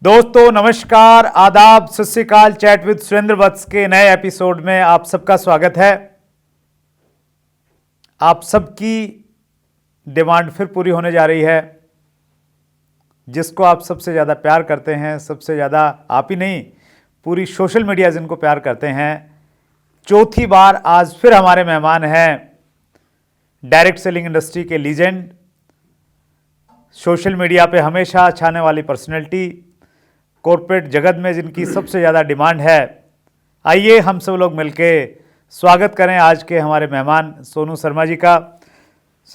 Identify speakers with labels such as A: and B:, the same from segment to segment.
A: दोस्तों नमस्कार, आदाब, सत श्री अकाल। चैट विद सुरेंद्र वत्स के नए एपिसोड में आप सबका स्वागत है। आप सबकी डिमांड फिर पूरी होने जा रही है। जिसको आप सबसे ज़्यादा प्यार करते हैं, सबसे ज़्यादा आप ही नहीं, पूरी सोशल मीडिया जिनको प्यार करते हैं, चौथी बार आज फिर हमारे मेहमान हैं डायरेक्ट सेलिंग इंडस्ट्री के लीजेंड, सोशल मीडिया पे हमेशा छाने वाली पर्सनैलिटी, कॉर्पोरेट जगत में जिनकी सबसे ज़्यादा डिमांड है। आइए हम सब लोग मिलके स्वागत करें आज के हमारे मेहमान सोनू शर्मा जी का।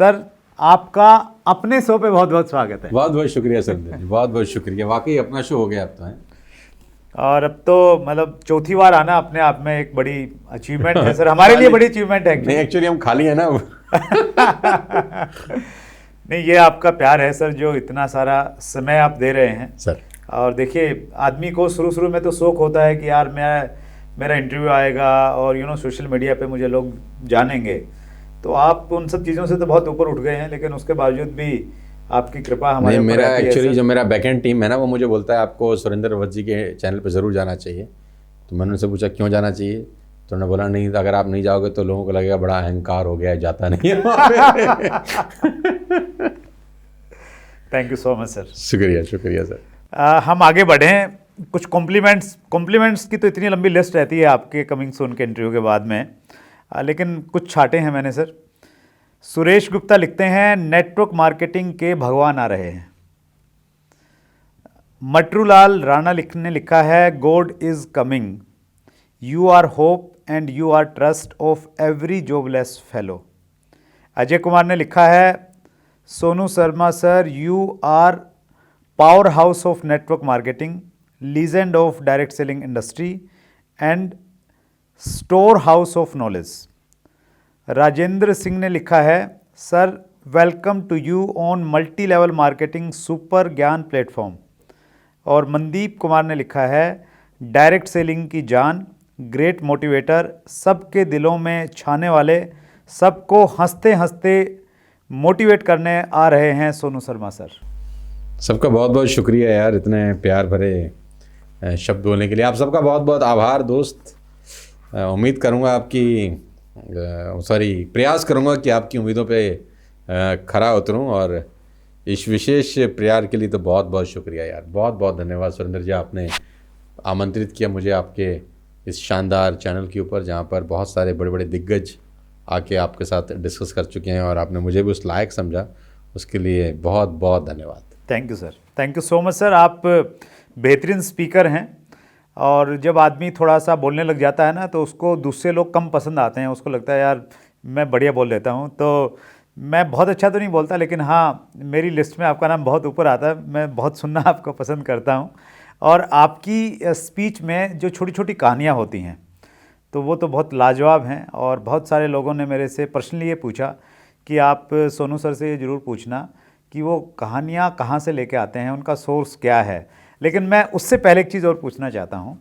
A: सर, आपका अपने शो पे बहुत बहुत स्वागत है।
B: बहुत बहुत शुक्रिया सर, बहुत बहुत शुक्रिया। वाकई अपना शो हो गया अब तो है।
A: और अब तो मतलब चौथी बार आना अपने आप में एक बड़ी अचीवमेंट है सर, हमारे लिए बड़ी अचीवमेंट है।
B: नहीं, एक्चुअली हम खाली है ना।
A: नहीं, ये आपका प्यार है सर, जो इतना सारा समय आप दे रहे हैं
B: सर।
A: और देखिए, आदमी को शुरू में तो शौक होता है कि यार मेरा इंटरव्यू आएगा और सोशल मीडिया पे मुझे लोग जानेंगे। तो आप उन सब चीज़ों से तो बहुत ऊपर उठ गए हैं, लेकिन उसके बावजूद भी आपकी कृपा हमारे ऊपर
B: मेरा
A: रहती है।
B: एक्चुअली जो मेरा बैकएंड टीम है ना, वो मुझे बोलता है आपको सुरेंद्र वत्स जी के चैनल पे ज़रूर जाना चाहिए। तो मैंने उनसे पूछा क्यों जाना चाहिए, तो उन्होंने बोला नहीं, अगर आप नहीं जाओगे तो लोगों को लगेगा बड़ा अहंकार हो गया है, जाता नहीं है।
A: Thank you so much sir.
B: शुक्रिया शुक्रिया सर।
A: हम आगे बढ़ें। कुछ कॉम्प्लीमेंट्स की तो इतनी लंबी लिस्ट रहती है आपके कमिंग सून के इंटरव्यू के बाद में, लेकिन कुछ छाटे हैं मैंने सर। सुरेश गुप्ता लिखते हैं, नेटवर्क मार्केटिंग के भगवान आ रहे हैं। मटरूलाल राणा ने लिखा है, god is coming, you are hope and you are trust of every jobless fellow. Ajay Kumar ने लिखा है, Sonu Sharma sir, you are power house of network marketing, legend of direct selling industry and store house of knowledge. Rajendra Singh ने लिखा है, sir welcome to you on multi level marketing super Gyan platform. और मनदीप कुमार ने लिखा है, डायरेक्ट सेलिंग की जान, ग्रेट मोटिवेटर, सबके दिलों में छाने वाले, सबको हंसते हंसते मोटिवेट करने आ रहे हैं सोनू शर्मा सर।
B: सबका बहुत बहुत शुक्रिया यार, इतने प्यार भरे शब्द बोलने के लिए। आप सबका बहुत बहुत आभार दोस्त। उम्मीद करूँगा प्रयास करूँगा कि आपकी उम्मीदों पे खरा उतरूँ। और इस विशेष प्यार के लिए तो बहुत बहुत शुक्रिया यार, बहुत बहुत धन्यवाद सुरेंद्र जी। आपने आमंत्रित किया मुझे आपके इस शानदार चैनल के ऊपर, जहाँ पर बहुत सारे बड़े बड़े दिग्गज आके आपके साथ डिस्कस कर चुके हैं और आपने मुझे भी उस लायक समझा, उसके लिए बहुत बहुत धन्यवाद।
A: Thank you sir, thank you so much sir. आप बेहतरीन स्पीकर हैं और जब आदमी थोड़ा सा बोलने लग जाता है ना, तो उसको दूसरे लोग कम पसंद आते हैं। उसको लगता है यार मैं बढ़िया बोल लेता हूँ। तो मैं बहुत अच्छा तो नहीं बोलता, लेकिन हाँ, मेरी लिस्ट में आपका नाम बहुत ऊपर आता है। मैं बहुत सुनना आपको पसंद करता हूँ। और आपकी स्पीच में जो छोटी छोटी कहानियाँ होती हैं, तो वो तो बहुत लाजवाब हैं। और बहुत सारे लोगों ने मेरे से पर्सनली ये पूछा कि आप सोनू सर से ये ज़रूर पूछना कि वो कहानियाँ कहाँ से लेके आते हैं, उनका सोर्स क्या है। लेकिन मैं उससे पहले एक चीज़ और पूछना चाहता हूँ।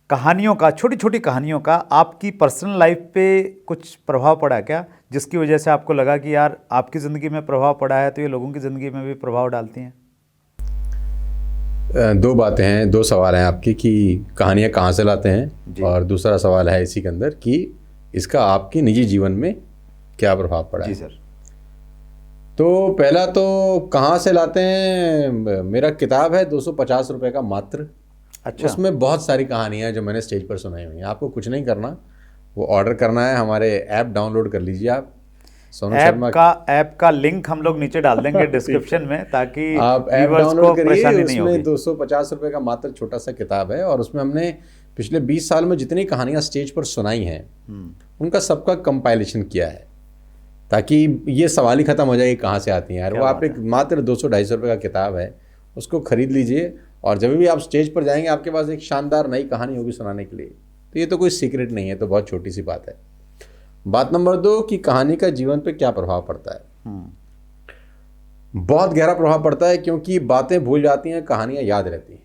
A: कहानियों का, छोटी छोटी कहानियों का आपकी पर्सनल लाइफ पे कुछ प्रभाव पड़ा क्या, जिसकी वजह से आपको लगा कि यार आपकी ज़िंदगी में प्रभाव पड़ा है तो ये लोगों की ज़िंदगी में भी प्रभाव डालती हैं?
B: दो बातें हैं, दो सवाल हैं आपके कि कहानियाँ कहाँ से लाते हैं, और दूसरा सवाल है इसी के अंदर कि इसका आपके निजी जीवन में क्या प्रभाव पड़ा है।
A: जी सर।
B: तो पहला तो कहाँ से लाते हैं, मेरा किताब है 250 रुपये का मात्र।
A: अच्छा।
B: उसमें बहुत सारी कहानियाँ हैं जो मैंने स्टेज पर सुनाई हुई हैं। आपको कुछ नहीं करना, वो ऑर्डर करना है, हमारे ऐप डाउनलोड कर लीजिए आप, सोनू शर्मा
A: ऐप का लिंक हम लोग नीचे डाल देंगे डिस्क्रिप्शन में, ताकि
B: आप ऐप
A: व्यूअर्स को
B: डाउनलोड करिए।
A: परेशानी नहीं होगी।
B: उसमें 250 रुपये का मात्र छोटा सा किताब है, और उसमें हमने पिछले 20 साल में जितनी कहानियाँ स्टेज पर सुनाई हैं उनका सबका कंपाइलेशन किया है, ताकि ये सवाल ही खत्म हो जाए कहाँ से आती हैं यार। वो आप एक मात्र 200-250 रुपये का किताब है, उसको खरीद लीजिए, और जब भी आप स्टेज पर जाएंगे आपके पास एक शानदार नई कहानी होगी सुनाने के लिए। तो ये तो कोई सीक्रेट नहीं है, तो बहुत छोटी सी बात है। बात नंबर 2 कि कहानी का जीवन पे क्या प्रभाव पड़ता है। बहुत गहरा प्रभाव पड़ता है, क्योंकि बातें भूल जाती हैं, कहानियाँ याद रहती हैं।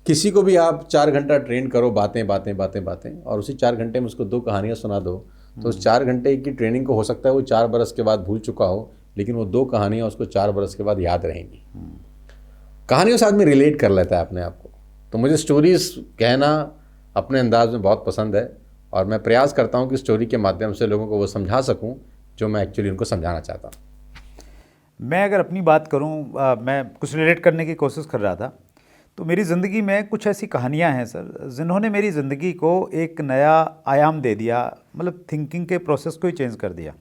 B: किसी को भी आप 4 घंटा ट्रेन करो, बातें बातें बातें बातें, और उसी 4 घंटे में उसको 2 कहानियाँ सुना दो, तो उस 4 घंटे की ट्रेनिंग को हो सकता है वो 4 बरस के बाद भूल चुका हो, लेकिन वो 2 कहानियाँ उसको 4 बरस के बाद याद रहेंगी। कहानियों से आदमी रिलेट कर लेता है अपने आप को। तो मुझे स्टोरीज कहना अपने अंदाज में बहुत पसंद है और मैं प्रयास करता हूँ कि स्टोरी के माध्यम से लोगों को वो समझा सकूँ जो मैं एक्चुअली उनको समझाना चाहता हूँ।
A: मैं अगर अपनी बात करूं, मैं कुछ रिलेट करने की कोशिश कर रहा था। तो मेरी ज़िंदगी में कुछ ऐसी कहानियां हैं सर, जिन्होंने मेरी ज़िंदगी को एक नया आयाम दे दिया, मतलब थिंकिंग के प्रोसेस को ही चेंज कर दिया।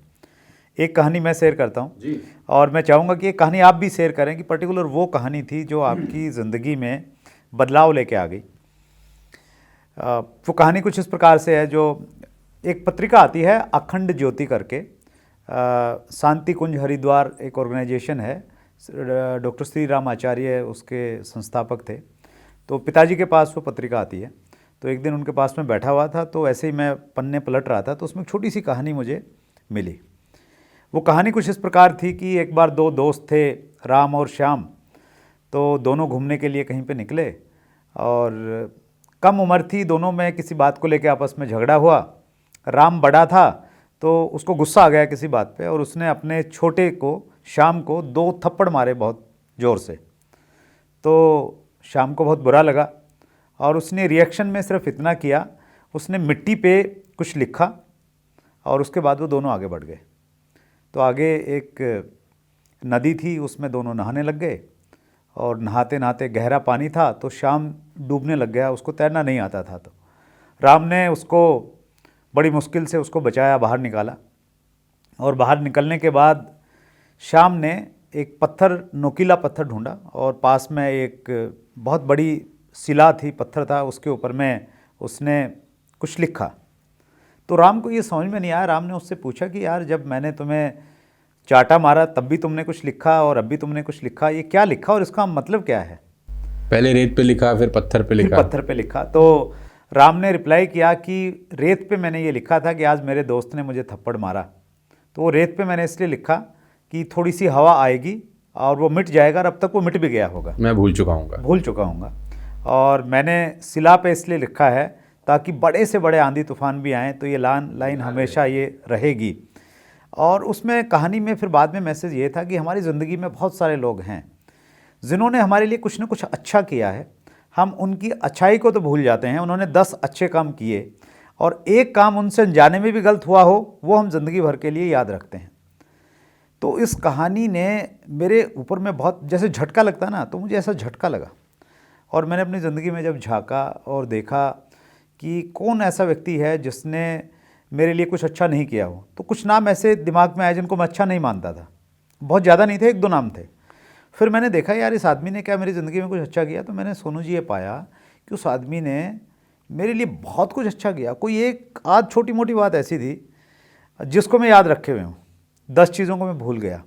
A: एक कहानी मैं शेयर करता हूं
B: जी।
A: और मैं चाहूँगा कि एक कहानी आप भी शेयर करें कि पर्टिकुलर वो कहानी थी जो आपकी ज़िंदगी में बदलाव लेके आ गई। वो कहानी कुछ इस प्रकार से है, जो एक पत्रिका आती है अखंड ज्योति करके, शांति कुंज हरिद्वार एक ऑर्गेनाइजेशन है, डॉक्टर श्री राम आचार्य उसके संस्थापक थे। तो पिताजी के पास वो पत्रिका आती है। तो एक दिन उनके पास में बैठा हुआ था, तो ऐसे ही मैं पन्ने पलट रहा था, तो उसमें एक छोटी सी कहानी मुझे मिली। वो कहानी कुछ इस प्रकार थी कि एक बार दो दोस्त थे, राम और श्याम। तो दोनों घूमने के लिए कहीं पे निकले और कम उम्र थी दोनों में, किसी बात को लेकर आपस में झगड़ा हुआ। राम बड़ा था तो उसको गुस्सा आ गया किसी बात पे और उसने अपने छोटे को, श्याम को, 2 थप्पड़ मारे बहुत ज़ोर से। तो श्याम को बहुत बुरा लगा और उसने रिएक्शन में सिर्फ इतना किया, उसने मिट्टी पे कुछ लिखा और उसके बाद वो दोनों आगे बढ़ गए। तो आगे एक नदी थी, उसमें दोनों नहाने लग गए और नहाते नहाते गहरा पानी था, तो श्याम डूबने लग गया, उसको तैरना नहीं आता था। तो राम ने उसको बड़ी मुश्किल से उसको बचाया, बाहर निकाला। और बाहर निकलने के बाद श्याम ने एक पत्थर, नोकीला पत्थर ढूंढा और पास में एक बहुत बड़ी शिला थी, पत्थर था, उसके ऊपर में उसने कुछ लिखा। तो राम को ये समझ में नहीं आया। राम ने उससे पूछा कि यार, जब मैंने तुम्हें चाटा मारा तब भी तुमने कुछ लिखा और अब भी तुमने कुछ लिखा, ये क्या लिखा और इसका मतलब क्या है?
B: पहले रेत पे लिखा, फिर पत्थर पे लिखा।
A: पत्थर पे लिखा। तो राम ने रिप्लाई किया कि रेत पे मैंने ये लिखा था कि आज मेरे दोस्त ने मुझे थप्पड़ मारा, तो वो रेत पे मैंने इसलिए लिखा कि थोड़ी सी हवा आएगी और वो मिट जाएगा, और अब तक वो मिट भी गया होगा,
B: मैं भूल चुका हूँ।
A: और मैंने शिला पे इसलिए लिखा है ताकि बड़े से बड़े आंधी तूफान भी आएँ तो ये लाइन हमेशा ये रहेगी। और उसमें कहानी में फिर बाद में मैसेज ये था कि हमारी ज़िंदगी में बहुत सारे लोग हैं जिन्होंने हमारे लिए कुछ ना कुछ अच्छा किया है। हम उनकी अच्छाई को तो भूल जाते हैं, उन्होंने 10 अच्छे काम किए और एक काम उनसे अनजाने में भी गलत हुआ हो, वो हम ज़िंदगी भर के लिए याद रखते हैं। तो इस कहानी ने मेरे ऊपर में बहुत जैसे झटका लगता ना, तो मुझे ऐसा झटका लगा। और मैंने अपनी ज़िंदगी में जब झांका और देखा कि कौन ऐसा व्यक्ति है जिसने मेरे लिए कुछ अच्छा नहीं किया हो, तो कुछ नाम ऐसे दिमाग में आए जिनको मैं अच्छा नहीं मानता था। बहुत ज़्यादा नहीं थे, 1-2 नाम थे। फिर मैंने देखा यार, इस आदमी ने क्या मेरी ज़िंदगी में कुछ अच्छा किया? तो मैंने सोनू जी ये पाया कि उस आदमी ने मेरे लिए बहुत कुछ अच्छा किया। कोई एक आध छोटी मोटी बात ऐसी थी जिसको मैं याद रखे हुए हूँ, 10 चीज़ों को मैं भूल गया।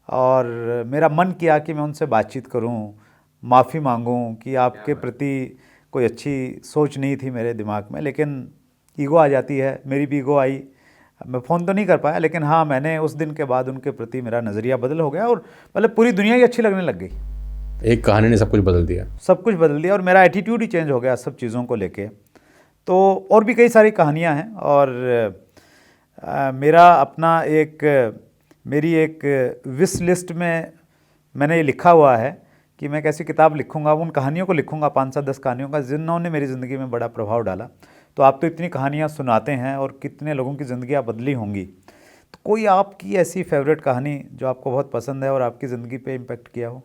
A: और मेरा मन किया कि मैं उनसे बातचीत करूँ, माफ़ी मांगूँ कि आपके प्रति कोई अच्छी सोच नहीं थी मेरे दिमाग में, लेकिन ईगो आ जाती है, मेरी भी ईगो आई। मैं फ़ोन तो नहीं कर पाया, लेकिन हाँ, मैंने उस दिन के बाद उनके प्रति मेरा नज़रिया बदल हो गया और मतलब पूरी दुनिया ही अच्छी लगने लग गई।
B: एक कहानी ने सब कुछ बदल दिया।
A: सब कुछ बदल दिया और मेरा एटीट्यूड ही चेंज हो गया सब चीज़ों को लेके। तो और भी कई सारी कहानियाँ हैं और मेरा अपना मेरी एक विश लिस्ट में मैंने ये लिखा हुआ है कि मैं कैसी किताब लिखूंगा, उन कहानियों को लिखूंगा, 5 से 10 कहानियों का, जिन्होंने मेरी ज़िंदगी में बड़ा प्रभाव डाला। तो आप तो इतनी कहानियाँ सुनाते हैं और कितने लोगों की ज़िंदगियाँ बदली होंगी, तो कोई आपकी ऐसी फेवरेट कहानी जो आपको बहुत पसंद है और आपकी ज़िंदगी पे इम्पेक्ट किया हो?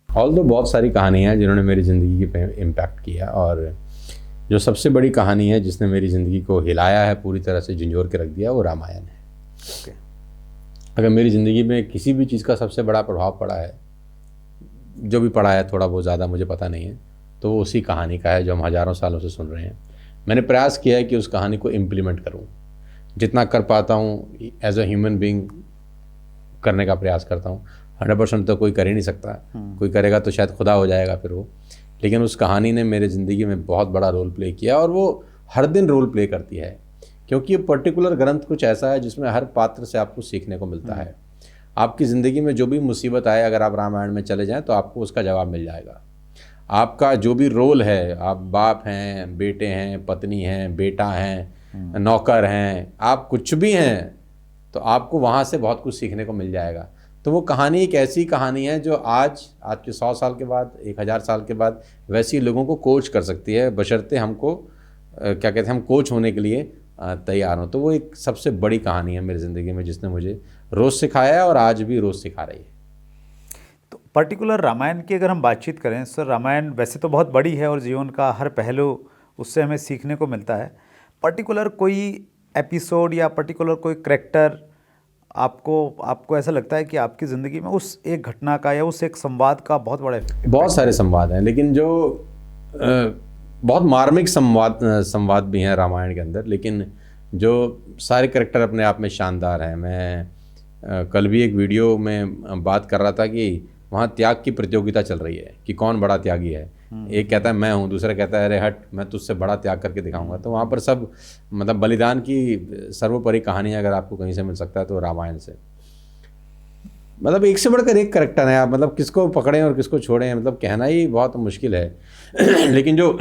B: ऑल्दो बहुत सारी कहानियाँ हैं जिन्होंने मेरी ज़िंदगी पे इम्पैक्ट किया, और जो सबसे बड़ी कहानी है जिसने मेरी ज़िंदगी को हिलाया है, पूरी तरह से झंझोर के रख दिया, वो रामायण है।
A: Okay.
B: अगर मेरी ज़िंदगी में किसी भी चीज़ का सबसे बड़ा प्रभाव पड़ा है, जो भी पड़ा है, थोड़ा बहुत ज़्यादा मुझे पता नहीं है, तो वो उसी कहानी का है जो हम हज़ारों सालों से सुन रहे हैं। मैंने प्रयास किया है कि उस कहानी को इम्प्लीमेंट करूं, जितना कर पाता हूं एज अ ह्यूमन बीइंग करने का प्रयास करता हूं। 100% तो कोई कर ही नहीं सकता, कोई करेगा तो शायद खुदा हो जाएगा फिर वो। लेकिन उस कहानी ने मेरे ज़िंदगी में बहुत बड़ा रोल प्ले किया, और वो हर दिन रोल प्ले करती है, क्योंकि ये पर्टिकुलर ग्रंथ कुछ ऐसा है जिसमें हर पात्र से आपको सीखने को मिलता है। आपकी ज़िंदगी में जो भी मुसीबत आए, अगर आप रामायण में चले जाएँ तो आपको उसका जवाब मिल जाएगा। आपका जो भी रोल है, आप बाप हैं, बेटे हैं, पत्नी हैं, बेटा हैं, नौकर हैं, आप कुछ भी हैं, तो आपको वहाँ से बहुत कुछ सीखने को मिल जाएगा। तो वो कहानी एक ऐसी कहानी है जो आज के 100 साल के बाद, 1000 साल के बाद वैसे ही लोगों को कोच कर सकती है, बशर्ते हमको क्या कहते हैं, हम कोच होने के लिए तैयार हों। तो वो एक सबसे बड़ी कहानी है मेरी ज़िंदगी में, जिसने मुझे रोज़ सिखाया है और आज भी रोज़ सिखा रही है।
A: तो पर्टिकुलर रामायण की अगर हम बातचीत करें सर, रामायण वैसे तो बहुत बड़ी है और जीवन का हर पहलू उससे हमें सीखने को मिलता है। पर्टिकुलर कोई एपिसोड या पर्टिकुलर कोई करेक्टर आपको ऐसा लगता है कि आपकी ज़िंदगी में उस एक घटना का या उस एक संवाद का बहुत बड़ा
B: बहुत सारे संवाद हैं, लेकिन जो बहुत मार्मिक संवाद भी हैं रामायण के अंदर, लेकिन जो सारे करेक्टर अपने आप में शानदार हैं। मैं कल भी एक वीडियो में बात कर रहा था कि वहाँ त्याग की प्रतियोगिता चल रही है कि कौन बड़ा त्यागी है। एक कहता है मैं हूँ, दूसरा कहता है अरे हट, मैं तुझसे बड़ा त्याग करके दिखाऊंगा। तो वहाँ पर सब मतलब बलिदान की सर्वोपरि कहानी अगर आपको कहीं से मिल सकता है तो रामायण से। मतलब एक से बढ़कर एक करेक्टर है, आप मतलब किसको पकड़ें और किसको छोड़ें, मतलब कहना ही बहुत मुश्किल है। लेकिन जो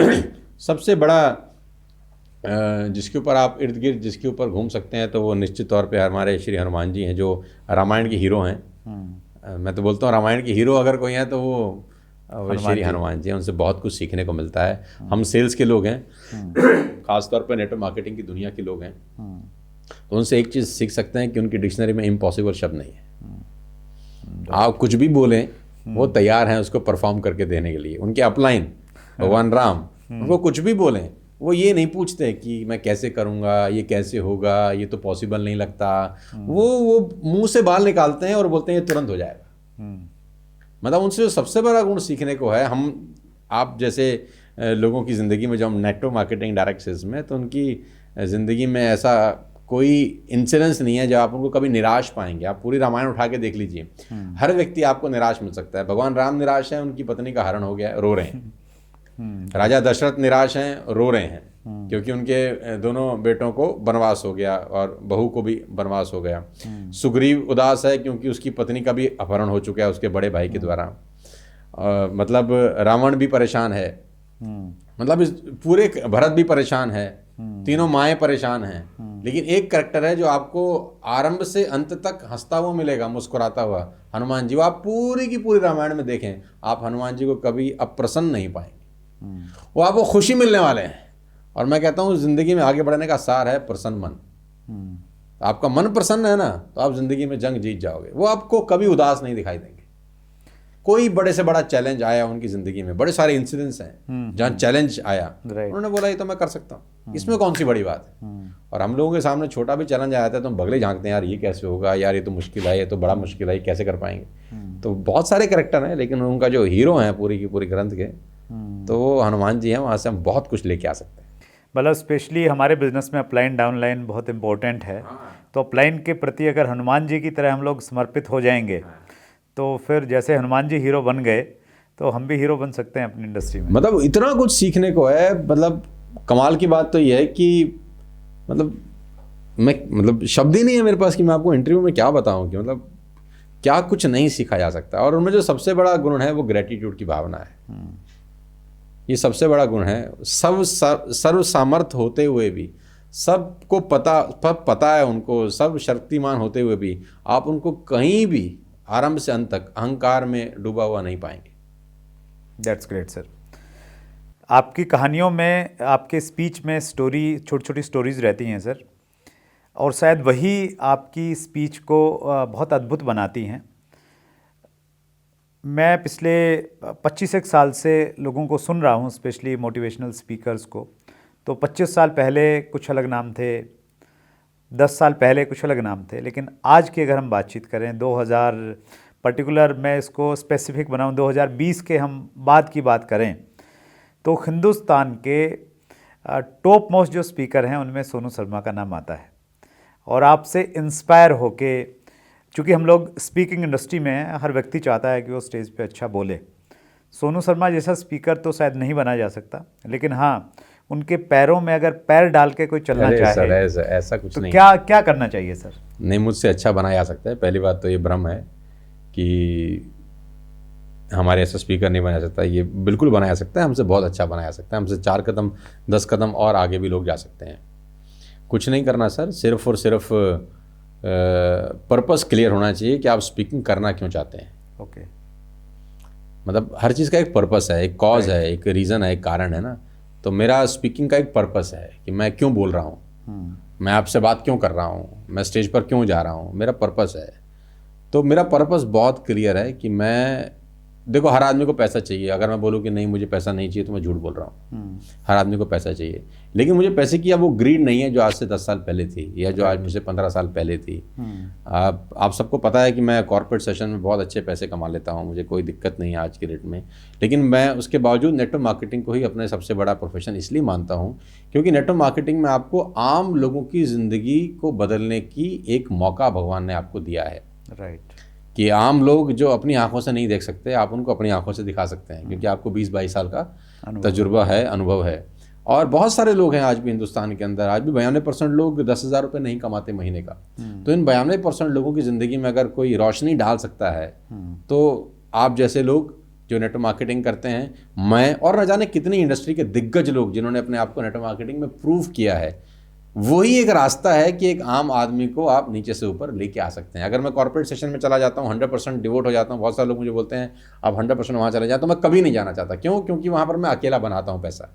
B: सबसे बड़ा जिसके ऊपर आप इर्द गिर्द जिसके ऊपर घूम सकते हैं तो वो निश्चित तौर पे हमारे श्री हनुमान जी हैं, जो रामायण के हीरो हैं। मैं तो बोलता हूँ रामायण के हीरो अगर कोई है तो वो श्री हनुमान जी हैं। उनसे बहुत कुछ सीखने को मिलता है। हम सेल्स के लोग हैं, खासतौर पर नेटवर्क मार्केटिंग की दुनिया के लोग हैं, तो उनसे एक चीज़ सीख सकते हैं कि उनकी डिक्शनरी में इम्पॉसिबल शब्द नहीं है। आप कुछ भी बोलें वो तैयार हैं उसको परफॉर्म करके देने के लिए। उनके अपलाइन भगवान राम, उनको कुछ भी बोलें वो ये नहीं पूछते कि मैं कैसे करूँगा, ये कैसे होगा, ये तो पॉसिबल नहीं लगता। वो मुंह से बाल निकालते हैं और बोलते हैं ये तुरंत हो जाएगा। मतलब उनसे जो सबसे बड़ा गुण सीखने को है, आप जैसे लोगों की ज़िंदगी में, जब हम नेटवर्क मार्केटिंग डायरेक्ट सेल्स में, तो उनकी ज़िंदगी में ऐसा कोई इंसिडेंस नहीं है जब आप उनको कभी निराश पाएंगे। आप पूरी रामायण उठा के देख लीजिए, हर व्यक्ति आपको निराश मिल सकता है। भगवान राम निराश है, उनकी पत्नी का हरण हो गया, रो रहे हैं। राजा दशरथ निराश हैं, रो रहे हैं क्योंकि उनके दोनों बेटों को वनवास हो गया और बहू को भी वनवास हो गया। सुग्रीव उदास है क्योंकि उसकी पत्नी का भी अपहरण हो चुका है उसके बड़े भाई के द्वारा। मतलब रावण भी परेशान है, मतलब इस पूरे भरत भी परेशान है, तीनों माएँ परेशान हैं। लेकिन एक कैरेक्टर है जो आपको आरंभ से अंत तक हंसता हुआ मिलेगा, मुस्कुराता हुआ, हनुमान जी। वो आप पूरी की पूरी रामायण में देखें, आप हनुमान जी को कभी अप्रसन्न नहीं पाएंगे। वो आपको खुशी मिलने वाले हैं। और मैं कहता हूँ ज़िंदगी में आगे बढ़ने का सार है प्रसन्न मन। आपका मन प्रसन्न है ना, तो आप ज़िंदगी में जंग जीत जाओगे। वो आपको कभी उदास नहीं दिखाई देंगे। कोई बड़े से बड़ा चैलेंज आया उनकी ज़िंदगी में, बड़े सारे इंसिडेंट्स हैं जहाँ चैलेंज आया, उन्होंने बोला ये तो मैं कर सकता हूँ, इसमें कौन सी बड़ी बात है। और हम लोगों के सामने छोटा भी चैलेंज आया था तो हम बगले झांकते हैं, यार ये कैसे होगा, यार ये तो मुश्किल है, ये तो बड़ा मुश्किल है, ये कैसे कर पाएंगे। तो बहुत सारे कैरेक्टर हैं, लेकिन उनका जो हीरो हैं पूरी की पूरी ग्रंथ के, तो वो हनुमान जी हैं। वहाँ से हम बहुत कुछ लेके आ सकते हैं।
A: मतलब स्पेशली हमारे बिजनेस में अपलाइन डाउनलाइन बहुत इंपॉर्टेंट है। तो अपलाइन के प्रति अगर हनुमान जी की तरह हम लोग समर्पित हो जाएंगे तो फिर जैसे हनुमान जी हीरो बन गए तो हम भी हीरो बन सकते हैं अपनी इंडस्ट्री में।
B: मतलब इतना कुछ सीखने को है। मतलब कमाल की बात तो ये है कि मतलब शब्द ही नहीं है मेरे पास कि मैं आपको इंटरव्यू में क्या बताऊं कि मतलब क्या कुछ नहीं सीखा जा सकता। और उनमें जो सबसे बड़ा गुण है वो ग्रेटिट्यूड की भावना है। ये सबसे बड़ा गुण है। सर्व सामर्थ होते हुए भी, सबको पता है उनको, सब शक्तिमान होते हुए भी आप उनको कहीं भी आरंभ से अंत तक अहंकार में डूबा हुआ नहीं पाएंगे।
A: That's great sir. आपकी कहानियों में, आपके स्पीच में स्टोरी, छोटी छोटी स्टोरीज रहती हैं सर, और शायद वही आपकी स्पीच को बहुत अद्भुत बनाती हैं। मैं पिछले 25 साल से लोगों को सुन रहा हूँ, स्पेशली मोटिवेशनल स्पीकर्स को। तो 25 साल पहले कुछ अलग नाम थे, 10 साल पहले कुछ अलग नाम थे, लेकिन आज की अगर हम बातचीत करें 2000 पर्टिकुलर, मैं इसको स्पेसिफिक बनाऊं 2020 के हम बाद की बात करें, तो हिंदुस्तान के टॉप मोस्ट जो स्पीकर हैं उनमें सोनू शर्मा का नाम आता है। और आपसे इंस्पायर होके, चूँकि हम लोग स्पीकिंग इंडस्ट्री में हैं, हर व्यक्ति चाहता है कि वो स्टेज पे अच्छा बोले। सोनू शर्मा जैसा स्पीकर तो शायद नहीं बना जा सकता, लेकिन हाँ, उनके पैरों में अगर पैर डाल के कोई चलना चाहे
B: सर, ऐसा कुछ
A: तो
B: नहीं।
A: क्या करना चाहिए सर?
B: नहीं, मुझसे अच्छा बनाया जा सकता है। पहली बात तो ये भ्रम है कि हमारे ऐसा स्पीकर नहीं बनाया सकता। ये बिल्कुल बनाया सकता है, हमसे बहुत अच्छा बनाया सकता है। हमसे 4 कदम 10 कदम और आगे भी लोग जा सकते हैं। कुछ नहीं करना सर, सिर्फ और सिर्फ पर्पस क्लियर होना चाहिए कि आप स्पीकिंग करना क्यों चाहते हैं।
A: ओके।
B: मतलब हर चीज़ का एक पर्पस है, एक कॉज है, एक रीज़न है, एक कारण है ना। तो मेरा स्पीकिंग का एक पर्पस है कि मैं क्यों बोल रहा हूँ, मैं आपसे बात क्यों कर रहा हूँ, मैं स्टेज पर क्यों जा रहा हूँ, मेरा पर्पस है। तो मेरा पर्पस बहुत क्लियर है कि मैं, देखो हर आदमी को पैसा चाहिए। अगर मैं बोलूँ कि नहीं मुझे पैसा नहीं चाहिए तो मैं झूठ बोल रहा हूँ। हर आदमी को पैसा चाहिए, लेकिन मुझे पैसे की अब वो ग्रीड नहीं है जो आज से 10 साल पहले थी या जो आज मुझसे 15 साल पहले थी। आप सबको पता है कि मैं कॉर्पोरेट सेशन में बहुत अच्छे पैसे कमा लेता हूँ, मुझे कोई दिक्कत नहीं है आज की डेट में। लेकिन मैं उसके बावजूद नेटवर्क मार्केटिंग को ही अपने सबसे बड़ा प्रोफेशन इसलिए मानता हूँ क्योंकि नेटवर्क मार्केटिंग में आपको आम लोगों की ज़िंदगी को बदलने की एक मौका भगवान ने आपको दिया है।
A: राइट।
B: कि आम लोग जो अपनी आंखों से नहीं देख सकते, आप उनको अपनी आंखों से दिखा सकते हैं क्योंकि आपको 20-22 साल का तजुर्बा है, अनुभव है। और बहुत सारे लोग हैं आज भी हिंदुस्तान के अंदर, आज भी 92% लोग 10,000 रुपये नहीं कमाते महीने का। तो इन 92% लोगों की ज़िंदगी में अगर कोई रोशनी डाल सकता है तो आप जैसे लोग जो नेटवर्क मार्केटिंग करते हैं, मैं और न जाने कितनी इंडस्ट्री के दिग्गज लोग जिन्होंने अपने आप को नेटवर्क मार्केटिंग में प्रूव किया है, वही एक रास्ता है कि एक आम आदमी को आप नीचे से ऊपर लेके आ सकते हैं। अगर मैं कॉर्पोरेट सेशन में चला जाता हूँ, 100% डिवोट हो जाता हूँ, बहुत सारे लोग मुझे बोलते हैं आप 100% वहाँ चले जाए, तो मैं कभी नहीं जाना चाहता। क्यों? क्योंकि वहाँ पर मैं अकेला बनाता हूँ पैसा।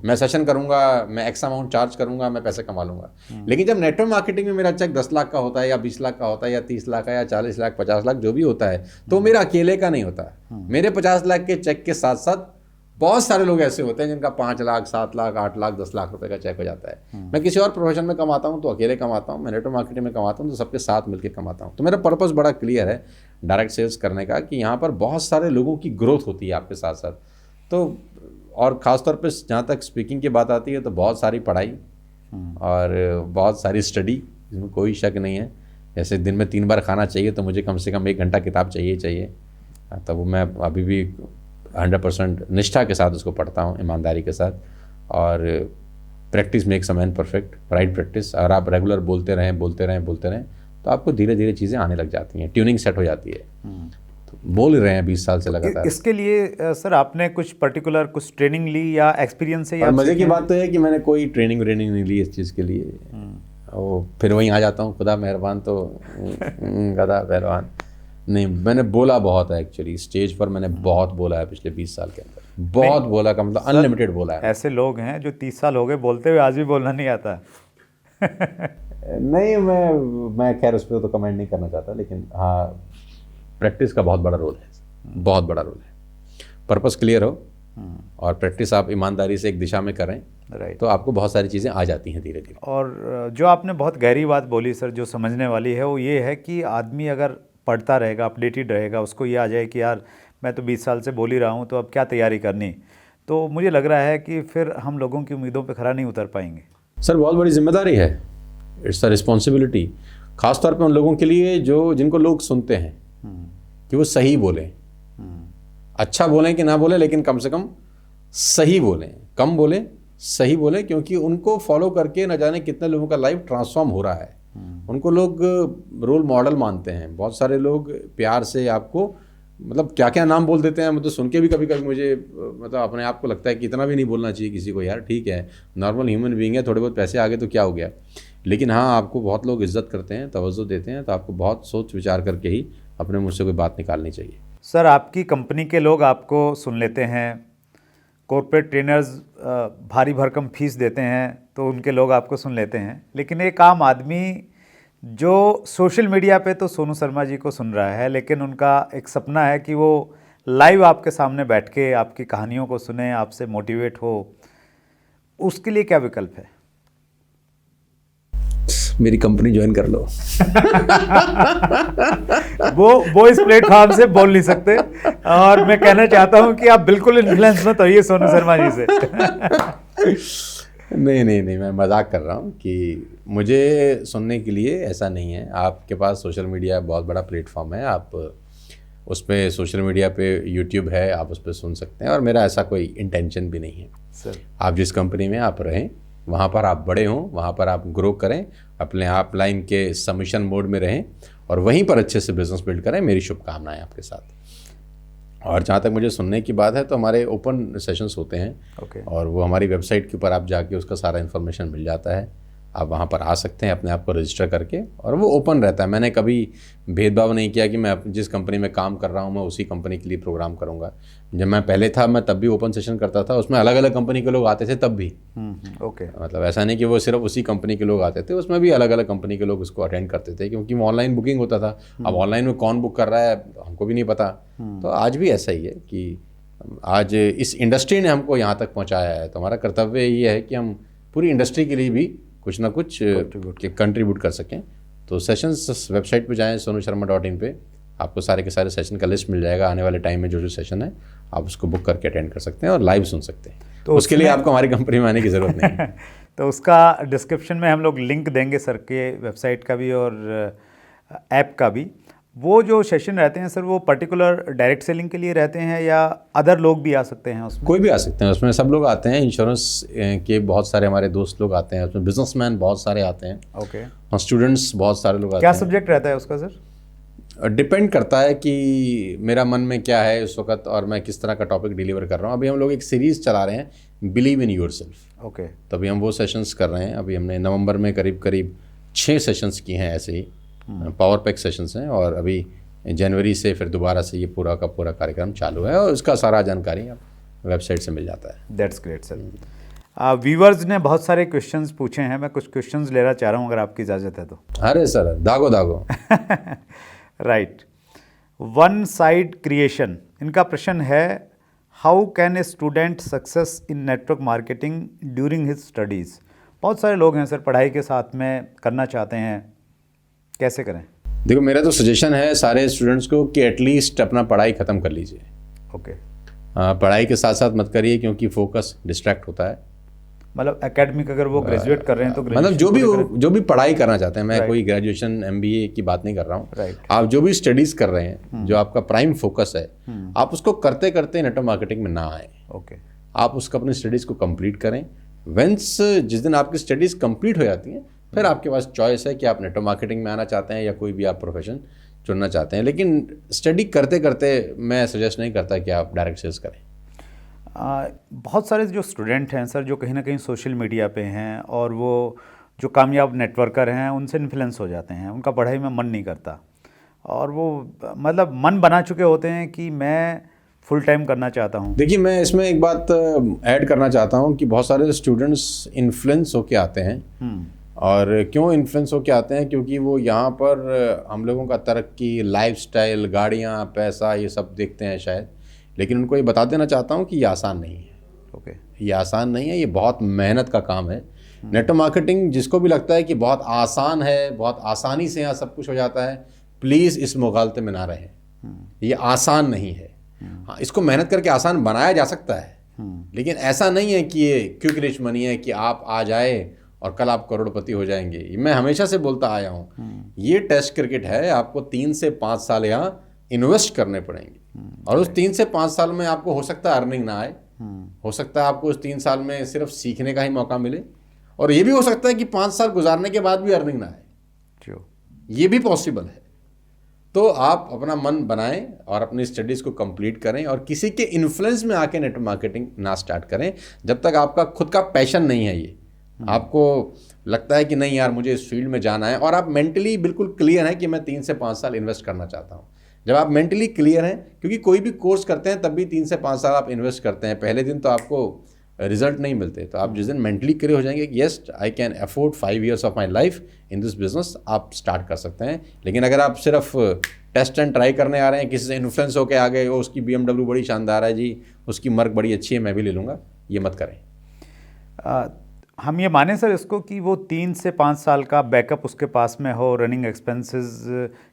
B: मैं सेशन करूँगा, मैं एक्स अमाउंट चार्ज करूँगा, मैं पैसे कमा लूँगा। लेकिन जब नेटवर्क मार्केटिंग में मेरा चेक 10 लाख का होता है या 20 लाख का होता है या 30 लाख का या 40 लाख 50 लाख जो भी होता है, तो मेरा अकेले का नहीं होता। मेरे 50 लाख के चेक के साथ साथ बहुत सारे लोग ऐसे होते हैं जिनका 5 लाख 7 लाख 8 लाख 10 लाख रुपए का चेक हो जाता है। मैं किसी और प्रोफेशन में कमाता हूँ तो अकेले कमाता हूँ, मैं नेटवर्क मार्केटिंग में कमाता हूँ तो सबके साथ मिलकर कमाता हूँ। तो मेरा पर्पस बड़ा क्लियर है डायरेक्ट सेल्स करने का कि यहाँ पर बहुत सारे लोगों की ग्रोथ होती है आपके साथ साथ। तो और ख़ासतौर पर जहाँ तक स्पीकिंग की बात आती है तो बहुत सारी पढ़ाई और बहुत सारी स्टडी, इसमें कोई शक नहीं है। जैसे दिन में 3 बार खाना चाहिए तो मुझे कम से कम 1 घंटा किताब चाहिए। तो वो मैं अभी भी 100% निष्ठा के साथ उसको पढ़ता हूँ, ईमानदारी के साथ। और practice makes a man perfect, right practice. अगर आप रेगुलर बोलते रहें तो आपको धीरे धीरे चीज़ें आने लग जाती हैं, ट्यूनिंग सेट हो जाती है। तो बोल रहे हैं 20 साल से लगातार।
A: इसके लिए सर आपने कुछ पर्टिकुलर कुछ ट्रेनिंग ली या एक्सपीरियंस है?
B: और मज़े की बात तो है कि मैंने कोई ट्रेनिंग नहीं ली इस चीज़ के लिए। और फिर वहीं आ जाता हूँ, खुदा मेहरबान तो गधा पहलवान नहीं। मैंने बोला बहुत है एक्चुअली, स्टेज पर मैंने बहुत बोला है पिछले 20 साल के अंदर, बहुत बोला का मतलब अनलिमिटेड बोला है।
A: ऐसे लोग हैं जो 30 साल हो गए बोलते हुए आज भी बोलना नहीं आता।
B: नहीं, मैं खैर उस पर तो कमेंट नहीं करना चाहता, लेकिन हाँ प्रैक्टिस का बहुत बड़ा रोल है, बहुत बड़ा रोल है। पर्पस क्लियर हो और प्रैक्टिस आप ईमानदारी से एक दिशा में करें,
A: राइट,
B: तो आपको बहुत सारी चीज़ें आ जाती हैं धीरे धीरे।
A: और जो आपने बहुत गहरी बात बोली सर, जो समझने वाली है, वो ये है कि आदमी अगर पढ़ता रहेगा, अपडेटेड रहेगा, उसको ये आ जाए कि यार मैं तो 20 साल से बोल ही रहा हूँ तो अब क्या तैयारी करनी, तो मुझे लग रहा है कि फिर हम लोगों की उम्मीदों पे खरा नहीं उतर पाएंगे।
B: सर बहुत बड़ी जिम्मेदारी है, इट्स अ रिस्पॉन्सिबिलिटी, खासतौर पे उन लोगों के लिए जिनको लोग सुनते हैं कि वो सही बोलें। अच्छा बोलें कि ना बोलें, लेकिन कम से कम सही बोलें, कम बोलें सही बोलें, क्योंकि उनको फॉलो करके न जाने कितने लोगों का लाइफ ट्रांसफॉर्म हो रहा है। उनको लोग रोल मॉडल मानते हैं। बहुत सारे लोग प्यार से आपको मतलब क्या क्या नाम बोल देते हैं, मतलब सुन के भी कभी कभी मुझे मतलब अपने आप को लगता है कि इतना भी नहीं बोलना चाहिए किसी को, यार ठीक है नॉर्मल ह्यूमन बीइंग है, थोड़े बहुत पैसे आ गए तो क्या हो गया। लेकिन हाँ, आपको बहुत लोग इज्जत करते हैं, तवज्जो देते हैं, तो आपको बहुत सोच विचार करके ही अपने मुँह से कोई बात निकालनी चाहिए।
A: सर आपकी कंपनी के लोग आपको सुन लेते हैं, कॉर्पोरेट ट्रेनर्स भारी भरकम फीस देते हैं तो उनके लोग आपको सुन लेते हैं, लेकिन एक आम आदमी जो सोशल मीडिया पे तो सोनू शर्मा जी को सुन रहा है, लेकिन उनका एक सपना है कि वो लाइव आपके सामने बैठ के आपकी कहानियों को सुने, आपसे मोटिवेट हो, उसके लिए क्या विकल्प है?
B: मेरी कंपनी ज्वाइन कर लो।
A: वो इस प्लेटफॉर्म से बोल नहीं सकते, और मैं कहना चाहता हूं कि आप बिल्कुल इन्फ्लुएंस मत होइए सोनू शर्मा जी से।
B: नहीं, मैं मजाक कर रहा हूँ कि मुझे सुनने के लिए ऐसा नहीं है। आपके पास सोशल मीडिया बहुत बड़ा प्लेटफॉर्म है, आप उस पर सोशल मीडिया पे यूट्यूब है, आप उस पर सुन सकते हैं, और मेरा ऐसा कोई इंटेंशन भी नहीं है।
A: सर
B: आप जिस कंपनी में आप रहें वहाँ पर आप बड़े हों, वहाँ पर आप ग्रो करें, अपने आप लाइन के सबमिशन मोड में रहें और वहीं पर अच्छे से बिजनेस बिल्ड करें। मेरी शुभकामनाएं आपके साथ। और जहाँ तक मुझे सुनने की बात है तो हमारे ओपन सेशंस होते हैं,
A: ओके,
B: और वो हमारी वेबसाइट के ऊपर आप जाके उसका सारा इन्फॉर्मेशन मिल जाता है। आप वहाँ पर आ सकते हैं अपने आप को रजिस्टर करके, और वो ओपन रहता है। मैंने कभी भेदभाव नहीं किया कि मैं जिस कंपनी में काम कर रहा हूँ मैं उसी कंपनी के लिए प्रोग्राम करूँगा। जब मैं पहले था मैं तब भी ओपन सेशन करता था, उसमें अलग अलग कंपनी के लोग आते थे तब भी।
A: ओके।
B: मतलब ऐसा नहीं कि वो सिर्फ उसी कंपनी के लोग आते थे, उसमें भी अलग अलग कंपनी के लोग उसको अटेंड करते थे, क्योंकि वो ऑनलाइन बुकिंग होता था। अब ऑनलाइन में कौन बुक कर रहा है हमको भी नहीं पता। तो आज भी ऐसा ही है कि आज इस इंडस्ट्री ने हमको यहाँ तक पहुँचाया है, तो हमारा कर्तव्य ये है कि हम पूरी इंडस्ट्री के लिए भी कुछ ना कुछ कंट्रीब्यूट कर सकें। तो सेशंस वेबसाइट पे जाएं sonusharma.in पे, आपको सारे के सारे सेशन का लिस्ट मिल जाएगा। आने वाले टाइम में जो सेशन है आप उसको बुक करके अटेंड कर सकते हैं और लाइव सुन सकते हैं। तो उसके लिए आपको हमारी कंपनी में आने की ज़रूरत नहीं है।
A: तो उसका डिस्क्रिप्शन में हम लोग लिंक देंगे सर के वेबसाइट का भी और ऐप का भी। वो जो सेशन रहते हैं सर वो पर्टिकुलर डायरेक्ट सेलिंग के लिए रहते हैं या अदर लोग भी आ सकते हैं उसमें?
B: कोई भी आ सकते हैं उसमें, सब लोग आते हैं। इंश्योरेंस के बहुत सारे हमारे दोस्त लोग आते हैं उसमें, बिजनेसमैन बहुत सारे आते हैं,
A: ओके,
B: और स्टूडेंट्स बहुत सारे लोग आते
A: क्या
B: हैं।
A: सब्जेक्ट रहता है उसका सर?
B: डिपेंड करता है कि मेरा मन में क्या है उस वक्त और मैं किस तरह का टॉपिक डिलीवर कर रहा हूँ। अभी हम लोग एक सीरीज़ चला रहे हैं बिलीव इन योरसेल्फ।
A: ओके।
B: तो अभी हम वो सेशंस कर रहे हैं। अभी हमने नवंबर में करीब 6 सेशंस किए हैं ऐसे ही, पावर पैक सेशंस हैं, और अभी जनवरी से फिर दोबारा से ये पूरा का पूरा कार्यक्रम चालू है, और उसका सारा जानकारी आप वेबसाइट से मिल जाता है।
A: That's great sir. व्यूवर्स ने बहुत सारे क्वेश्चंस पूछे हैं, मैं कुछ क्वेश्चंस लेना चाह रहा हूँ अगर आपकी इजाज़त है तो।
B: अरे सर दागो
A: राइट। वन साइड क्रिएशन, इनका प्रश्न है, how can a student success in network marketing during his studies? बहुत सारे लोग हैं सर पढ़ाई के साथ में करना चाहते हैं, कैसे करें?
B: देखो मेरा तो सजेशन है सारे स्टूडेंट्स को कि एटलीस्ट अपना पढ़ाई ख़त्म कर लीजिए।
A: ओके।
B: पढ़ाई के साथ साथ मत करिए, क्योंकि फोकस डिस्ट्रैक्ट होता है।
A: मतलब एकेडमिक अगर वो ग्रेजुएट कर रहे हैं तो
B: मतलब जो भी पढ़ाई करना चाहते हैं, मैं कोई ग्रेजुएशन MBA की बात नहीं कर रहा हूँ। आप जो भी स्टडीज़ कर रहे हैं, जो आपका प्राइम फोकस है, आप उसको करते करते नेटवर्क मार्केटिंग में ना आए।
A: ओके।
B: आप उसको अपनी स्टडीज़ को कंप्लीट करें। वंस जिस दिन आपकी स्टडीज़ कंप्लीट हो जाती हैं, फिर आपके पास चॉइस है कि आप नेटवर्क मार्केटिंग में आना चाहते हैं या कोई भी आप प्रोफेशन चुनना चाहते हैं। लेकिन स्टडी करते करते मैं सजेस्ट नहीं करता कि आप डायरेक्ट सेल्स करें।
A: बहुत सारे जो स्टूडेंट हैं सर जो कहीं ना कहीं सोशल मीडिया पे हैं और वो जो कामयाब नेटवर्कर हैं उनसे इन्फ्लुएंस हो जाते हैं, उनका पढ़ाई में मन नहीं करता और वो मतलब मन बना चुके होते हैं कि मैं फुल टाइम करना चाहता हूँ।
B: देखिए मैं इसमें एक बात ऐड करना चाहता हूँ कि बहुत सारे स्टूडेंट्स इन्फ्लुएंस होके आते हैं। और क्यों इन्फ्लुएंस होके आते हैं? क्योंकि वो यहाँ पर हम लोगों का तरक्की, लाइफस्टाइल, गाड़ियाँ, पैसा, ये सब देखते हैं शायद। लेकिन उनको ये बता देना चाहता हूँ कि ये आसान नहीं है।
A: ओके।
B: ये आसान नहीं है, ये बहुत मेहनत का काम है। नेटवर्क मार्केटिंग जिसको भी लगता है कि बहुत आसान है, बहुत आसानी से यहाँ सब कुछ हो जाता है, प्लीज़ इस मुगालते में ना रहें। ये आसान नहीं है। हाँ, इसको मेहनत करके आसान बनाया जा सकता है, लेकिन ऐसा नहीं है कि ये क्विक रिच मनी है कि आप आ जाए और कल आप करोड़पति हो जाएंगे। मैं हमेशा से बोलता आया हूँ, ये टेस्ट क्रिकेट है। आपको 3 से 5 साल यहाँ इन्वेस्ट करने पड़ेंगे, और उस 3 से 5 साल में आपको हो सकता है अर्निंग ना आए, हो सकता है आपको उस 3 साल में सिर्फ सीखने का ही मौका मिले, और ये भी हो सकता है कि 5 साल गुजारने के बाद भी अर्निंग ना आए, ये भी पॉसिबल है। तो आप अपना मन बनाएं और अपनी स्टडीज़ को कंप्लीट करें, और किसी के इन्फ्लुएंस में आके नेटवर्क मार्केटिंग ना स्टार्ट करें जब तक आपका खुद का पैशन नहीं है। ये आपको लगता है कि नहीं यार मुझे इस फील्ड में जाना है, और आप मेंटली बिल्कुल क्लियर हैं कि मैं 3 से 5 साल इन्वेस्ट करना चाहता हूँ। जब आप मेंटली क्लियर हैं, क्योंकि कोई भी कोर्स करते हैं तब भी 3 से 5 साल आप इन्वेस्ट करते हैं, पहले दिन तो आपको रिजल्ट नहीं मिलते। तो आप जिस दिन मेंटली क्लियर हो जाएंगे कि yes I can afford 5 years of my life in this business, आप स्टार्ट कर सकते हैं। लेकिन अगर आप सिर्फ टेस्ट एंड ट्राई करने आ रहे हैं, किसी से इन्फ्लुएंस होकर आ गए, वो उसकी BMW बड़ी शानदार है जी, उसकी मर्क बड़ी अच्छी है, मैं भी ले लूँगा, ये मत करें।
A: हम ये माने सर इसको कि वो 3 से 5 साल का बैकअप उसके पास में हो, रनिंग एक्सपेंसेस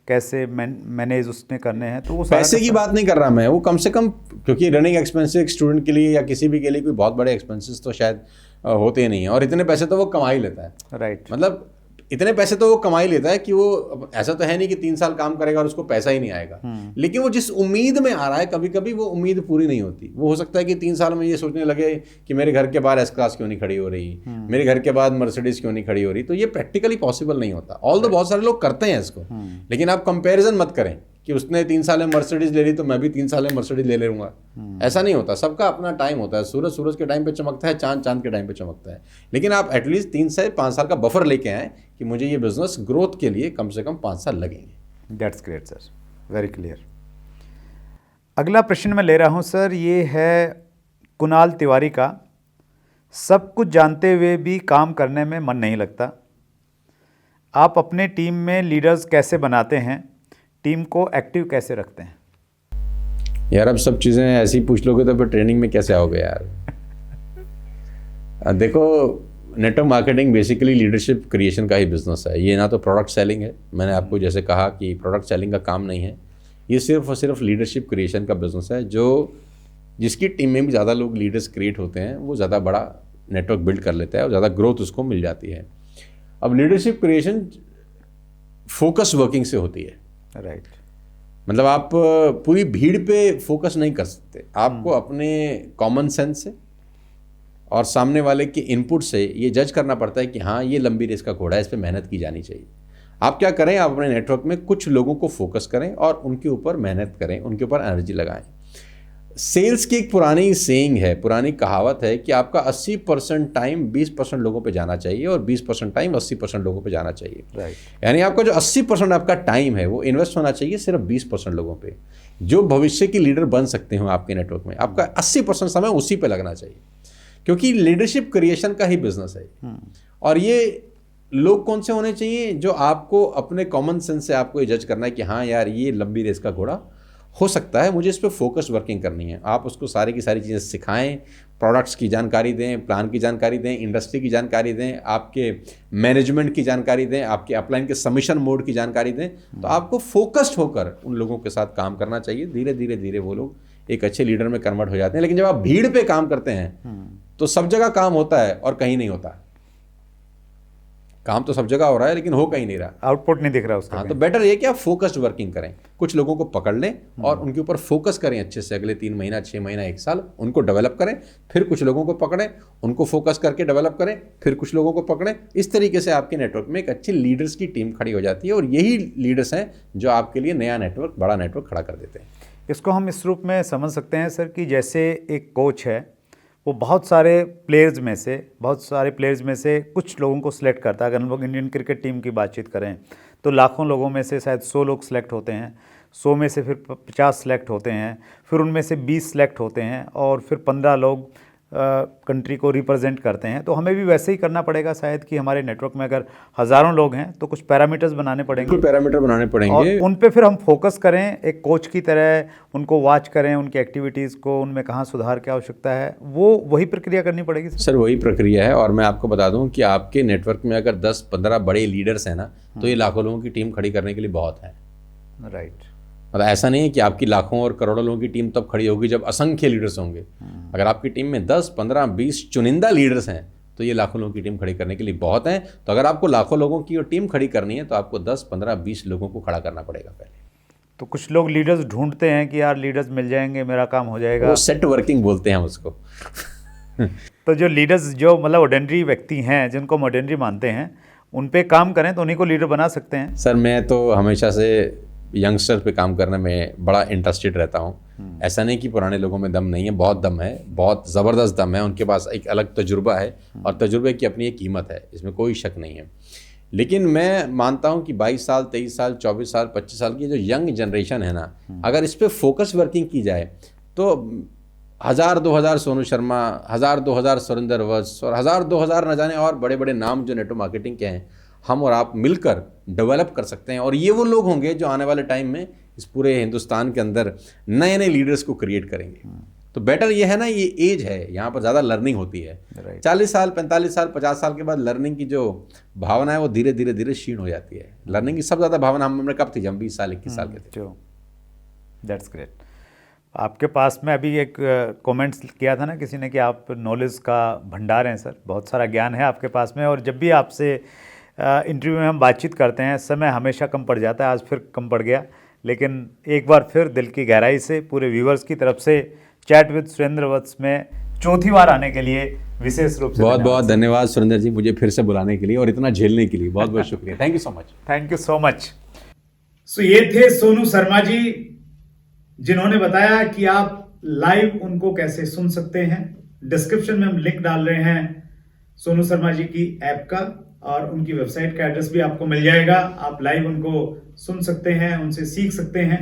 A: कैसे मैनेज उसने करने हैं, तो वो
B: पैसे की बात नहीं कर रहा मैं, वो कम से कम, क्योंकि रनिंग एक्सपेंसेस स्टूडेंट के लिए या किसी भी के लिए कोई बहुत बड़े एक्सपेंसेस तो शायद होते ही नहीं है, और इतने पैसे तो वो कमा ही लेता है।
A: राइट।
B: मतलब इतने पैसे तो वो कमा ही लेता है कि वो ऐसा तो है नहीं कि 3 साल काम करेगा और उसको पैसा ही नहीं आएगा। लेकिन वो जिस उम्मीद में आ रहा है, कभी कभी वो उम्मीद पूरी नहीं होती। वो हो सकता है कि 3 साल में ये सोचने लगे कि मेरे घर के बाहर S क्लास क्यों नहीं खड़ी हो रही, मेरे घर के बाद मर्सिडीज क्यों नहीं खड़ी हो रही। तो ये प्रैक्टिकली पॉसिबल नहीं होता। ऑल दो बहुत सारे लोग करते हैं इसको, लेकिन आप कंपैरिजन मत करें कि उसने 3 साल में मर्सिडीज ले ली तो मैं भी 3 साल में मर्सिडीज ले लूँगा। ऐसा नहीं होता, सबका अपना टाइम होता है। सूरज सूरज के टाइम पे चमकता है, चांद चांद के टाइम पे चमकता है। लेकिन आप एटलीस्ट 3 से 5 साल का बफर लेके आएँ कि मुझे ये बिजनेस ग्रोथ के लिए कम से कम 5 साल लगेंगे।
A: That's great sir, very clear. अगला प्रश्न मैं ले रहा हूँ सर, ये है कुणाल तिवारी का। सब कुछ जानते हुए भी काम करने में मन नहीं लगता। आप अपने टीम में लीडर्स कैसे बनाते हैं? टीम को एक्टिव कैसे रखते हैं?
B: यार अब सब चीज़ें ऐसी पूछ लोगे तो फिर ट्रेनिंग में कैसे आओगे यार। देखो, network marketing basically leadership creation का ही बिजनेस है। ये ना तो प्रोडक्ट सेलिंग है, मैंने आपको जैसे कहा कि प्रोडक्ट सेलिंग का काम नहीं है। ये सिर्फ और सिर्फ लीडरशिप क्रिएशन का बिजनेस है, जो जिसकी टीम में भी ज़्यादा लोग लीडर्स क्रिएट होते हैं वो ज़्यादा बड़ा नेटवर्क बिल्ड कर लेता है और ज़्यादा ग्रोथ उसको मिल जाती है। अब लीडरशिप क्रिएशन फोकस वर्किंग से होती है।
A: राइट।
B: मतलब आप पूरी भीड़ पे फोकस नहीं कर सकते। आपको अपने कॉमन सेंस से और सामने वाले के इनपुट से ये जज करना पड़ता है कि हाँ, ये लंबी रेस का घोड़ा है, इस पर मेहनत की जानी चाहिए। आप क्या करें, आप अपने नेटवर्क में कुछ लोगों को फोकस करें और उनके ऊपर मेहनत करें, उनके ऊपर एनर्जी लगाएं। सेल्स की एक पुरानी सेइंग है, पुरानी कहावत है कि आपका 80% टाइम 20% लोगों पे जाना चाहिए और 20% टाइम 80% लोगों पे जाना चाहिए।
A: राइट।
B: यानी आपका जो 80% आपका टाइम है वो इन्वेस्ट होना चाहिए सिर्फ 20% लोगों पे, जो भविष्य की लीडर बन सकते हो आपके नेटवर्क में। आपका 80% समय उसी पे लगना चाहिए, क्योंकि लीडरशिप क्रिएशन का ही बिजनेस है। और ये लोग कौन से होने चाहिए? जो आपको अपने कॉमन सेंस से आपको ये जज करना है कि हाँ यार, ये लंबी रेस का घोड़ा हो सकता है, मुझे इस पर फोकस वर्किंग करनी है। आप उसको सारी की सारी चीज़ें सिखाएं, प्रोडक्ट्स की जानकारी दें, प्लान की जानकारी दें, इंडस्ट्री की जानकारी दें, आपके मैनेजमेंट की जानकारी दें, आपके अपलाइन के सबमिशन मोड की जानकारी दें। तो आपको फोकस्ड होकर उन लोगों के साथ काम करना चाहिए। धीरे धीरे धीरे वो लोग एक अच्छे लीडर में कन्वर्ट हो जाते हैं। लेकिन जब आप भीड़ पे काम करते हैं तो सब जगह काम होता है और कहीं नहीं होता। काम तो सब जगह हो रहा है लेकिन हो कहीं नहीं रहा,
A: आउटपुट नहीं दिख रहा उसका।
B: हाँ, तो बेटर ये कि आप फोकस्ड वर्किंग करें, कुछ लोगों को पकड़ लें और उनके ऊपर फोकस करें अच्छे से। अगले 3 महीना, 6 महीना, 1 साल उनको डेवलप करें, फिर कुछ लोगों को पकड़ें, उनको फोकस करके डेवलप करें, फिर कुछ लोगों को पकड़ें। इस तरीके से आपके नेटवर्क में एक अच्छी लीडर्स की टीम खड़ी हो जाती है और यही लीडर्स हैं जो आपके लिए नया नेटवर्क, बड़ा नेटवर्क खड़ा कर देते हैं।
A: इसको हम इस रूप में समझ सकते हैं सर कि जैसे एक कोच है, वो बहुत सारे प्लेयर्स में से कुछ लोगों को सिलेक्ट करता है। अगर हम लोग इंडियन क्रिकेट टीम की बातचीत करें तो लाखों लोगों में से शायद 100 लोग सिलेक्ट होते हैं, 100 में से फिर 50 सिलेक्ट होते हैं, फिर उनमें से 20 सिलेक्ट होते हैं और फिर 15 लोग कंट्री को रिप्रेजेंट करते हैं। तो हमें भी वैसे ही करना पड़ेगा शायद कि हमारे नेटवर्क में अगर हज़ारों लोग हैं तो कुछ पैरामीटर्स बनाने पड़ेंगे,
B: कुछ पैरामीटर बनाने पड़ेंगे
A: और उन पे फिर हम फोकस करें एक कोच की तरह, उनको वॉच करें, उनकी एक्टिविटीज़ को, उनमें कहाँ सुधार की आवश्यकता है, वही प्रक्रिया करनी पड़ेगी
B: सर। वही प्रक्रिया है। और मैं आपको बता दूं कि आपके नेटवर्क में अगर 10-15 बड़े लीडर्स हैं ना, तो ये लाखों लोगों की टीम खड़ी करने के लिए बहुत है।
A: राइट।
B: मतलब ऐसा नहीं है कि आपकी लाखों और करोड़ों लोगों की टीम तब खड़ी होगी जब असंख्य लीडर्स होंगे। अगर आपकी टीम में 10, 15, 20 चुनिंदा लीडर्स हैं तो ये लाखों लोगों की टीम खड़ी करने के लिए बहुत हैं। तो अगर आपको लाखों लोगों की टीम खड़ी करनी है तो आपको 10, 15, 20 लोगों को खड़ा करना पड़ेगा पहले।
A: तो कुछ लोग लीडर्स ढूंढते हैं कि यार लीडर्स मिल जाएंगे, मेरा काम हो जाएगा,
B: वो सेट वर्किंग बोलते हैं उसको।
A: तो जो लीडर्स, जो मतलब ऑर्डिनरी व्यक्ति हैं, जिनको हम ऑर्डिनरी मानते हैं, उन पे काम करें तो उन्हीं को लीडर बना सकते हैं।
B: सर मैं तो हमेशा से यंगस्टर पे काम करने में बड़ा इंटरेस्टेड रहता हूँ। ऐसा नहीं कि पुराने लोगों में दम नहीं है, बहुत दम है, बहुत ज़बरदस्त दम है। उनके पास एक अलग तजुर्बा है और तजुर्बे की अपनी एक कीमत है, इसमें कोई शक नहीं है। लेकिन मैं मानता हूँ कि 22 साल, 23 साल, 24 साल, 25 साल की जो यंग जनरेशन है ना, अगर इस पर फोकस वर्किंग की जाए तो 1000-2000 सोनू शर्मा, 1000-2000 सुरेंद्र वत्स और 1000-2000 न जाने और बड़े बड़े नाम जो नेटवर्क मार्केटिंग के हैं, हम और आप मिलकर डेवलप कर सकते हैं। और ये वो लोग होंगे जो आने वाले टाइम में इस पूरे हिंदुस्तान के अंदर नए नए लीडर्स को क्रिएट करेंगे। तो बेटर ये है ना, ये एज है, यहाँ पर ज़्यादा लर्निंग होती है। 40 साल, 45 साल, 50 साल के बाद लर्निंग की जो भावना है वो धीरे धीरे धीरे क्षीण हो जाती है। लर्निंग की सबसे ज़्यादा भावना हमने कब थी? जब 20 साल, 21 साल के थे।
A: That's great. आपके पास में अभी एक कमेंट्स किया था ना किसी ने कि आप नॉलेज का भंडार हैं सर, बहुत सारा ज्ञान है आपके पास में। और जब भी आपसे इंटरव्यू में हम बातचीत करते हैं, समय हमेशा कम पड़ जाता है, आज फिर कम पड़ गया। लेकिन एक बार फिर दिल की गहराई से पूरे व्यूवर्स की तरफ से चैट विद सुरेंद्र वत्स में चौथी बार आने के लिए विशेष रूप से
B: बहुत बहुत धन्यवाद सुरेंद्र जी, मुझे फिर से बुलाने के लिए और इतना झेलने के लिए बहुत बहुत शुक्रिया। Thank you so much.
A: Thank you so much. So ये थे सोनू शर्मा जी, जिन्होंने बताया कि आप लाइव उनको कैसे सुन सकते हैं। डिस्क्रिप्शन में हम लिंक डाल रहे हैं सोनू शर्मा जी की ऐप का, और उनकी वेबसाइट का एड्रेस भी आपको मिल जाएगा। आप लाइव उनको सुन सकते हैं, उनसे सीख सकते हैं।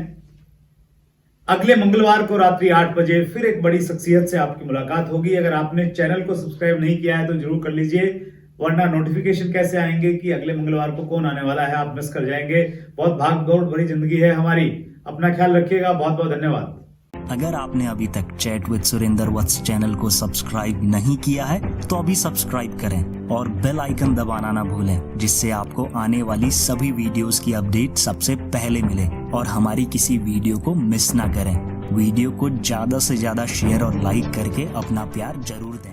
A: अगले मंगलवार को रात्रि 8 बजे फिर एक बड़ी शख्सियत से आपकी मुलाकात होगी। अगर आपने चैनल को सब्सक्राइब नहीं किया है तो जरूर कर लीजिए, वरना नोटिफिकेशन कैसे आएंगे कि अगले मंगलवार को कौन आने वाला है, आप मिस कर जाएंगे। बहुत भाग दौड़ भरी जिंदगी है हमारी, अपना ख्याल रखिएगा। बहुत बहुत धन्यवाद।
C: अगर आपने अभी तक chat with Surendra Vats channel को सब्सक्राइब नहीं किया है तो अभी सब्सक्राइब करें और बेल आइकन दबाना ना भूलें, जिससे आपको आने वाली सभी वीडियोस की अपडेट सबसे पहले मिले और हमारी किसी वीडियो को मिस ना करें। वीडियो को ज्यादा से ज्यादा शेयर और लाइक करके अपना प्यार जरूर दें।